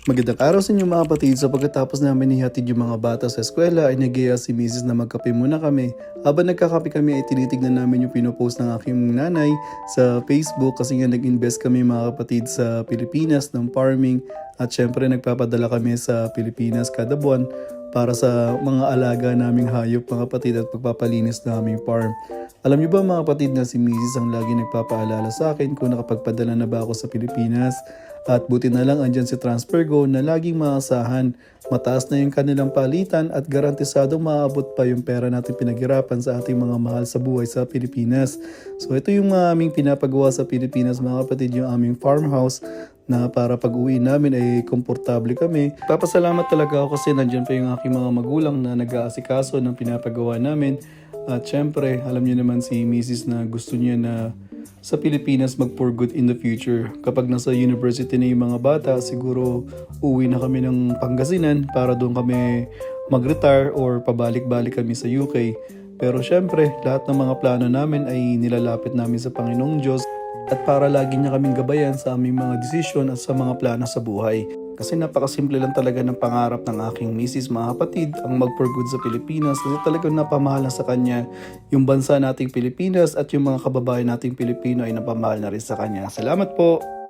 Magandang araw sa inyo mga kapatid. Sa pagkatapos namin ihatid yung mga bata sa eskwela ay nag-iya si Mrs. na magkape muna kami. Habang nagkakape kami ay tinitignan namin yung pinopost ng aking nanay sa Facebook kasi nga nag-invest kami mga kapatid sa Pilipinas ng farming at syempre nagpapadala kami sa Pilipinas kada buwan para sa mga alaga naming hayop mga kapatid at pagpapalinis na aming farm. Alam niyo ba mga kapatid na si Mrs. ang lagi nagpapaalala sa akin kung nakapagpadala na ba ako sa Pilipinas? At buti na lang andyan si TransferGo na laging maasahan. Mataas na yung kanilang palitan at garantisadong maaabot pa yung pera natin pinaghirapan sa ating mga mahal sa buhay sa Pilipinas. So ito yung aming pinapagawa sa Pilipinas mga kapatid, yung aming farmhouse na para pag uwi namin ay komportable kami. Papasalamat talaga ako kasi nandyan pa yung aking mga magulang na nag-aasikaso ng pinapagawa namin. At syempre, alam niyo naman si Mrs. na gusto niya na sa Pilipinas mag-for good in the future. Kapag nasa university na yung mga bata, siguro uwi na kami ng Pangasinan para doon kami mag-retire or pabalik-balik kami sa UK. Pero syempre, lahat ng mga plano namin ay nilalapit namin sa Panginoong Diyos at para lagi niya kaming gabayan sa aming mga desisyon at sa mga plano sa buhay. Kasi napakasimple lang talaga ng pangarap ng aking misis mga kapatid ang mag-for good sa Pilipinas kasi talagang napamahal na sa kanya yung bansa nating Pilipinas at yung mga kababayan nating Pilipino ay napamahal na rin sa kanya. Salamat po!